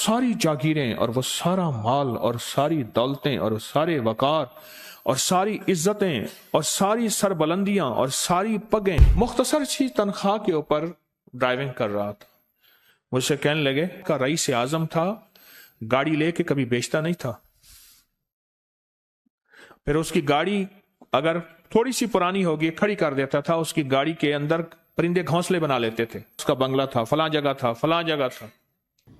सारी जागीरें और वो सारा माल और सारी दौलतें और सारे वकार और सारी इज्जतें और सारी सरबलंदियां और सारी पगें, मुख्तसर सी तनख्वाह के ऊपर ड्राइविंग कर रहा था। मुझसे कहने लगे का रईस आजम था, गाड़ी लेके कभी बेचता नहीं था। फिर उसकी गाड़ी अगर थोड़ी सी पुरानी होगी खड़ी कर देता था, उसकी गाड़ी के अंदर परिंदे घोंसले बना लेते थे। उसका बंगला था, फलां जगह था, फलां जगह था।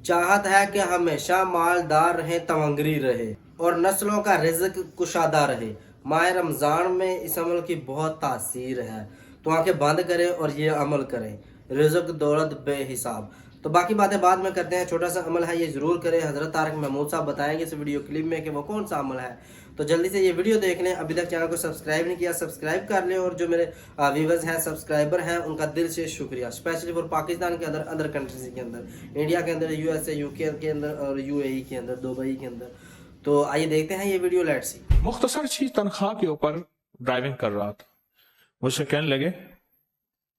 चाहत है कि हमेशा मालदार रहे, तमंगरी रहे और नस्लों का रिज़्क कुशादा रहे। माह रमज़ान में इस अमल की बहुत तासीर है, तो आंखें बंद करें और ये अमल करें। रिज़्क दौलत बेहिसाब। तो बाकी बातें बाद में करते हैं। छोटा सा अमल है, ये ज़रूर करें। हज़रत तारिक महमूद साहब बताएंगे इस वीडियो क्लिप में कि वो कौन सा अमल है। तो जल्दी से ये वीडियो देख लें। अभी तक चैनल को सब्सक्राइब नहीं किया, सब्सक्राइब कर लें। और जो मेरे व्यूवर्स हैं, सब्सक्राइबर हैं, उनका दिल से शुक्रिया। स्पेशली फॉर पाकिस्तान के अंदर, अदर कंट्रीज के अंदर, इंडिया के अंदर, यूएसए, यूके के अंदर और यूएई के अंदर, दुबई के अंदर। तो आइए देखते हैं ये वीडियो, लेट्स सी। मुख्तसर सी तनख्वाह के ऊपर ड्राइविंग कर रहा था। मुझसे कहने लगे,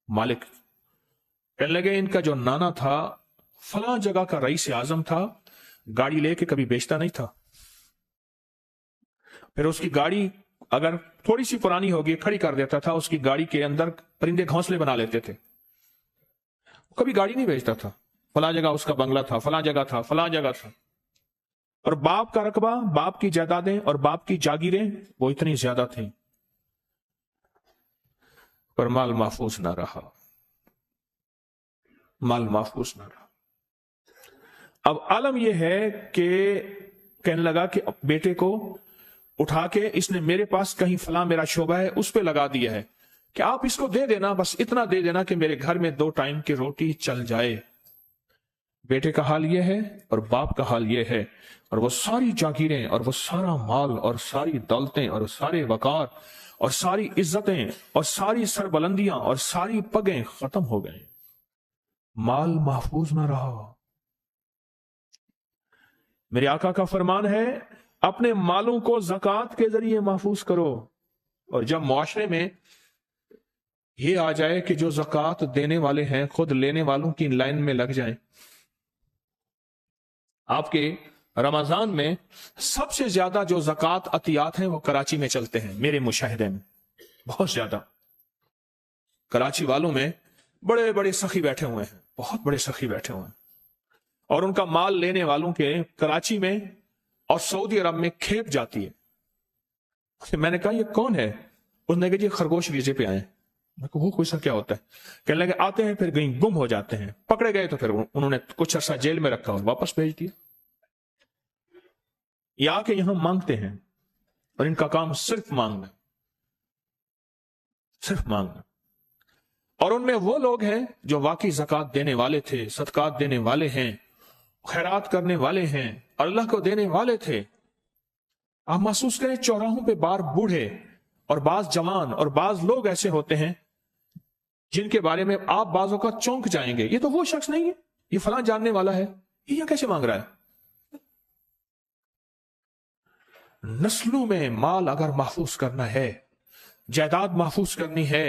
मालिक कहने लगे, इनका जो नाना था फलां जगह का रईस आजम था, गाड़ी लेके कभी बेचता नहीं था। फिर उसकी गाड़ी अगर थोड़ी सी पुरानी होगी खड़ी कर देता था, उसकी गाड़ी के अंदर परिंदे घोंसले बना लेते थे। कभी गाड़ी नहीं बेचता था। फलां जगह उसका बंगला था, फलां जगह था, फलां जगह था। और बाप का रकबा, बाप की जायदादें और बाप की जागीरें वो इतनी ज्यादा थी, पर माल महफूज ना रहा, माल महफूज ना रहा। अब आलम यह है कि कहने लगा कि बेटे को उठा के इसने मेरे पास कहीं फला मेरा शोबा है उस पे लगा दिया है कि आप इसको दे देना, बस इतना दे देना कि मेरे घर में 2 टाइम की रोटी चल जाए। बेटे का हाल यह है और बाप का हाल यह है, और वो सारी जागीरें और वो सारा माल और सारी दौलतें और सारे वकार और सारी इज्जतें और सारी सरबलंदियां और सारी पगें खत्म हो गए। माल महफूज ना रहा। मेरे आका का फरमान है, अपने मालों को ज़कात के जरिए महफूज करो। और जब मुआशरे में ये आ जाए कि जो ज़कात देने वाले हैं खुद लेने वालों की लाइन में लग जाएं। आपके रमजान में सबसे ज्यादा जो ज़कात अतियात हैं वो कराची में चलते हैं, मेरे मुशाहिदे में बहुत ज्यादा। कराची वालों में बड़े बड़े सखी बैठे हुए हैं, बहुत बड़े सखी बैठे हुए हैं, और उनका माल लेने वालों के कराची में और सऊदी अरब में खेप जाती है। मैंने कहा ये कौन है? उसने कहा जी खरगोश वीजे पे आए। मैं कहा वो कोई सा क्या होता है? कहने लगे आते हैं फिर कहीं गुम हो जाते हैं, पकड़े गए तो फिर उन्होंने कुछ अर्सा जेल में रखा और वापस भेज दिया। ये आके यहां मांगते हैं और इनका काम सिर्फ मांगना, सिर्फ मांगना। और उनमें वो लोग हैं जो वाकई ज़कात देने वाले थे, सदकात देने वाले हैं, खैरात करने वाले हैं, अल्लाह को देने वाले थे। आप महसूस करें चौराहों पे बार बूढ़े और बाज जवान और बाज लोग ऐसे होते हैं जिनके बारे में आप बाजों का चौंक जाएंगे, ये तो वो शख्स नहीं है, ये फलां जानने वाला है, ये यहाँ कैसे मांग रहा है? नस्लों में माल अगर महफूज करना है, जायदाद महफूज करनी है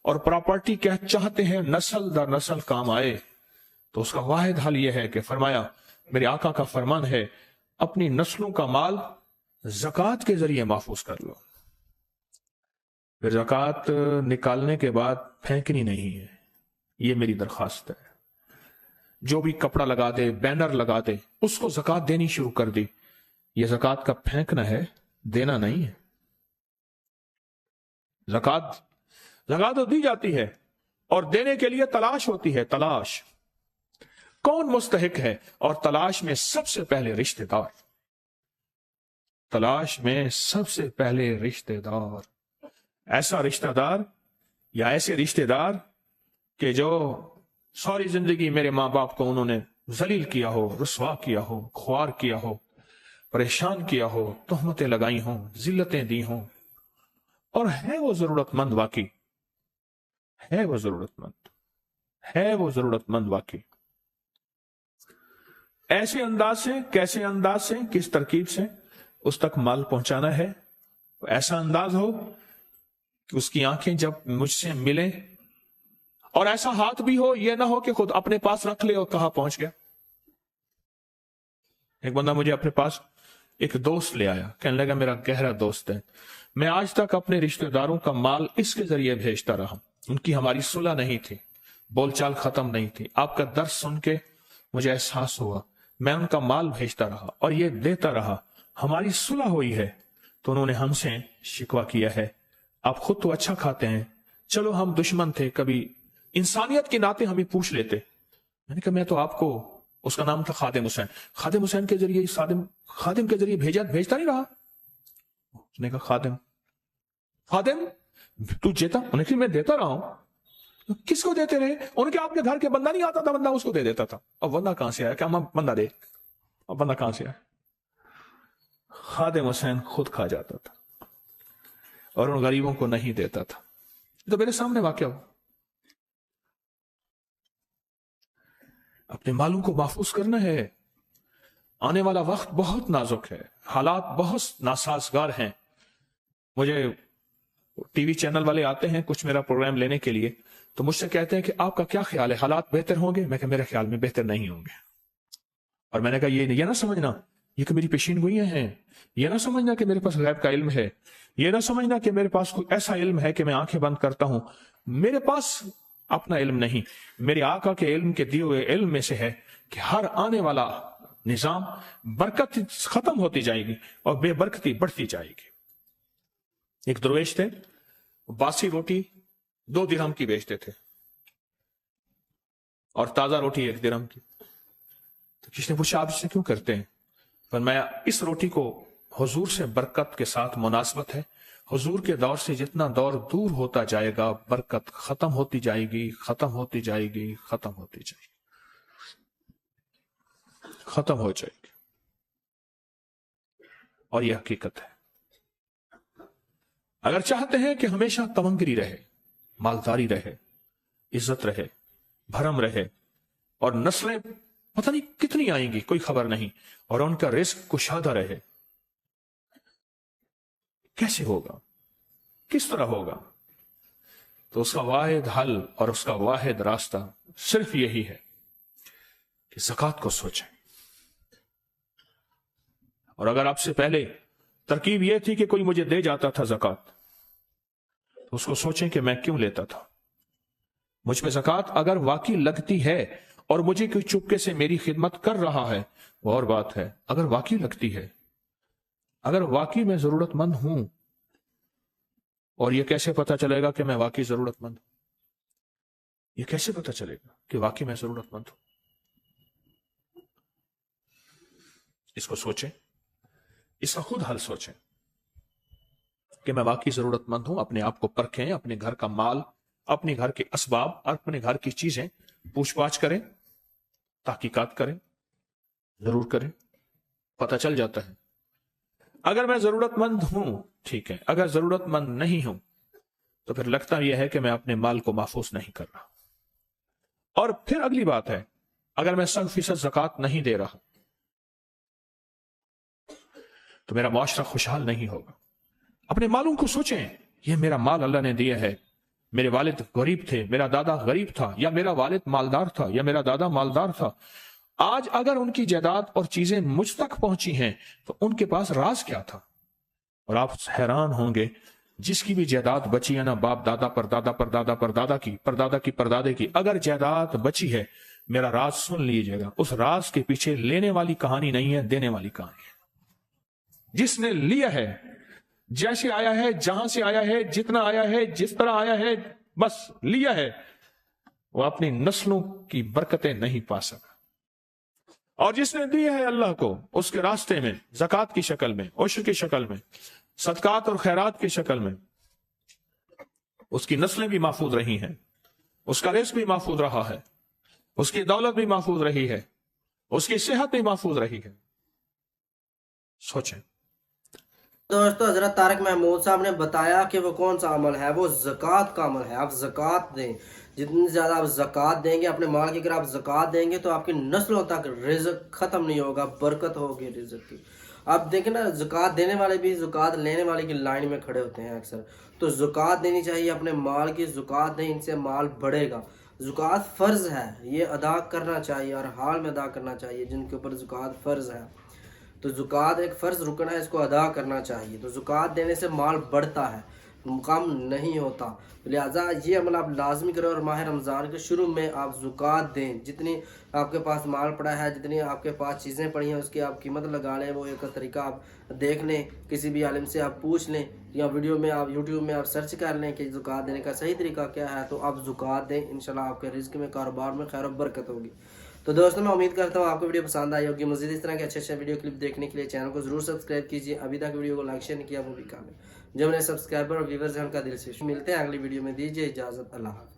और प्रॉपर्टी क्या चाहते हैं नस्ल दर नस्ल काम आए, तो उसका वाहिद हल यह है कि फरमाया, मेरे आका का फरमान है, अपनी नस्लों का माल ज़कात के जरिए महफूज कर लो। फिर ज़कात निकालने के बाद फेंकनी नहीं है, ये मेरी दरखास्त है। जो भी कपड़ा लगा दे, बैनर लगा दे, उसको ज़कात देनी शुरू कर दी। ये ज़कात का फेंकना है, देना नहीं है। ज़कात तो दी जाती है और देने के लिए तलाश होती है। तलाश कौन मुस्तहिक है, और तलाश में सबसे पहले रिश्तेदार, तलाश में सबसे पहले रिश्तेदार। ऐसा रिश्तेदार या ऐसे रिश्तेदार कि जो सारी जिंदगी मेरे माँ बाप को उन्होंने जलील किया हो, रुसवा किया हो, ख्वार किया हो, परेशान किया हो, तोहमतें लगाई हों, जिल्लतें दी हों, और है वो जरूरतमंद, वाकई है वो जरूरतमंद, है वो जरूरतमंद वाकई। ऐसे अंदाज से, कैसे अंदाज से, किस तरकीब से उस तक माल पहुंचाना है, तो ऐसा अंदाज हो कि उसकी आंखें जब मुझसे मिले, और ऐसा हाथ भी हो, यह ना हो कि खुद अपने पास रख ले और कहां पहुंच गया। एक बंदा मुझे अपने पास एक दोस्त ले आया, कहने लगा मेरा गहरा दोस्त है, मैं आज तक अपने रिश्तेदारों का माल इसके जरिए भेजता रहा, उनकी हमारी सुलह नहीं थी, बोलचाल खत्म नहीं थी, आपका दर्द सुन के मुझे एहसास हुआ, मैं उनका माल भेजता रहा और ये देता रहा, हमारी सुलह हुई है तो उन्होंने हमसे शिकवा किया है, आप खुद तो अच्छा खाते हैं, चलो हम दुश्मन थे, कभी इंसानियत के नाते हमें पूछ लेते। मैंने कहा मैं तो आपको, उसका नाम था खादिम हुसैन, खादिम हुसैन के जरिए खादिम के जरिए भेजता नहीं रहा। उसने कहा खादिम तू जेता, उन्हें मैं देता रहा हूं। किसको देते रहे? उनके आपके घर के बंदा नहीं आता था, बंदा उसको दे देता था। अब बंदा कहां से आया? क्या बंदा दे, अब बंदा कहां से आया? खादिम हुसैन खुद खा जाता था और उन गरीबों को नहीं देता था। तो मेरे सामने वाकया हुआ। अपने मालों को महफूज करना है। आने वाला वक्त बहुत नाजुक है, हालात बहुत नासाजगार हैं। मुझे टीवी चैनल वाले आते हैं कुछ मेरा प्रोग्राम लेने के लिए, तो मुझसे कहते हैं कि आपका क्या ख्याल है, हालात बेहतर होंगे? मैं कहा मेरे ख्याल में बेहतर नहीं होंगे। और मैंने कहा ये ना समझना ये कि मेरी पेशीन गोइयां हैं, ये ना समझना कि मेरे पास गैब का इल्म है, ये ना समझना कि मेरे पास कोई ऐसा इल्म है कि मैं आंखें बंद करता हूं। मेरे पास अपना इल्म नहीं, मेरे आका के इल्म के दिए हुए इल्म में से है कि हर आने वाला निजाम बरकत खत्म होती जाएगी और बेबरकती बढ़ती जाएगी। एक दरवेश थे, बासी रोटी 2 दिरहम की बेचते थे और ताजा रोटी 1 दिरहम की। तो किसी ने पूछा आप इसे क्यों करते हैं? पर मैं इस रोटी को हुजूर से बरकत के साथ मुनासबत है। हुजूर के दौर से जितना दौर दूर होता जाएगा, बरकत खत्म होती जाएगी, खत्म होती जाएगी, खत्म होती जाएगी, खत्म हो जाएगी। और यह हकीकत है। अगर चाहते हैं कि हमेशा तमंगरी रहे, मालदारी रहे, इज्जत रहे, भरम रहे और नस्लें पता नहीं कितनी आएंगी कोई खबर नहीं, और उनका रिस्क कुशादा रहे, कैसे होगा, किस तरह होगा? तो उसका वाहिद हल और उसका वाहिद रास्ता सिर्फ यही है कि ज़कात को सोचें। और अगर आपसे पहले तरकीब यह थी कि कोई मुझे दे जाता था ज़कात, तो उसको सोचें कि मैं क्यों लेता था। मुझ पे ज़कात अगर वाकई लगती है और मुझे कोई चुपके से मेरी खिदमत कर रहा है वो और बात है। अगर वाकई लगती है, अगर वाकई मैं जरूरतमंद हूं, और यह कैसे पता चलेगा कि मैं वाकई जरूरतमंद हूं? यह कैसे पता चलेगा कि वाकई मैं जरूरतमंद हूं? इसको सोचें, इसका खुद हल सोचें कि मैं वाकई जरूरतमंद हूं। अपने आप को परखें, अपने घर का माल, अपने घर के असबाब, अपने घर की चीजें पूछ-पाछ करें, तहकीकात करें, जरूर करें, पता चल जाता है। अगर मैं जरूरतमंद हूं ठीक है, अगर जरूरतमंद नहीं हूं तो फिर लगता यह है कि मैं अपने माल को महफूज नहीं कर रहा। और फिर अगली बात है, अगर मैं 100% ज़कात नहीं दे रहा तो मेरा मुआशरा खुशहाल नहीं होगा। अपने मालों को सोचें, यह मेरा माल अल्लाह ने दिया है, मेरे वालिद गरीब थे, मेरा दादा गरीब था, या मेरा वालिद मालदार था, या मेरा दादा मालदार था। आज अगर उनकी जायदाद और चीजें मुझ तक पहुंची हैं तो उनके पास राज क्या था? और आप हैरान होंगे, जिसकी भी जायदाद बची है ना, बाप दादा परदादा परदादा परदादा की परदादा की परदादे की, अगर जायदाद बची है, मेरा राज सुन लीजिएगा, उस राज के पीछे लेने वाली कहानी नहीं है, देने वाली कहानी है। जिसने लिया है, जैसे आया है, जहां से आया है, जितना आया है, जिस तरह आया है, बस लिया है, वो अपनी नस्लों की बरकतें नहीं पा सका। और जिसने दिया है अल्लाह को उसके रास्ते में, ज़कात की शक्ल में, उश्र की शक्ल में, सदकात और खैरात की शक्ल में, उसकी नस्लें भी महफूज रही हैं, उसका रिज़्क़ भी महफूज रहा है, उसकी दौलत भी महफूज रही है, उसकी सेहत भी महफूज रही है। सोचें। दोस्तों, हजरत तारिक महमूद साहब ने बताया कि वो कौन सा अमल है, वो ज़कात का अमल है। आप ज़कात दें, जितनी ज़्यादा आप ज़कात देंगे अपने माल की, अगर आप ज़कात देंगे तो आपकी नस्लों तक रिज़्क़ ख़त्म नहीं होगा, बरकत होगी रिज़्क़ की। आप देखें ना, ज़कात देने वाले भी ज़कात लेने वाले की लाइन में खड़े होते हैं अक्सर। तो ज़कात देनी चाहिए अपने माल की, ज़कात दें, इनसे माल बढ़ेगा। زکوٰۃ فرض ہے، یہ ادا کرنا چاہیے اور حال میں ادا کرنا چاہیے جن کے اوپر زکوٰۃ فرض ہے. تو زکوٰۃ ایک فرض رکن ہے، اس کو ادا کرنا چاہیے. تو زکوٰۃ دینے سے مال بڑھتا ہے، کم نہیں ہوتا. لہٰذا یہ عمل آپ لازمی کریں اور ماہ رمضان کے شروع میں آپ زکوٰۃ دیں. جتنی آپ کے پاس مال پڑا ہے، جتنی آپ کے پاس چیزیں پڑی ہیں، اس کی آپ قیمت لگا لیں. وہ ایک طریقہ آپ دیکھ لیں، کسی بھی عالم سے آپ پوچھ لیں یا ویڈیو میں آپ یوٹیوب میں آپ سرچ کر لیں کہ زکوٰۃ دینے کا صحیح طریقہ کیا ہے. تو آپ زکوٰۃ دیں، انشاءاللہ آپ کے رزق میں، کاروبار میں خیر و برکت ہوگی. تو دوستوں میں امید کرتا ہوں آپ کو ویڈیو پسند آئی ہوگی. مزید اس طرح کے اچھے ویڈیو کلپ دیکھنے کے لیے چینل کو ضرور سبسکرائب کیجیے. ابھی تک ویڈیو کو لائک شیئر نہیں کیا وہ بھی کام ہے. جو میرے سبسکرائبر اور ویورز ہیں ان کا دل سے ملتے ہیں اگلی ویڈیو میں. دیجیے اجازت. اللہ حافظ.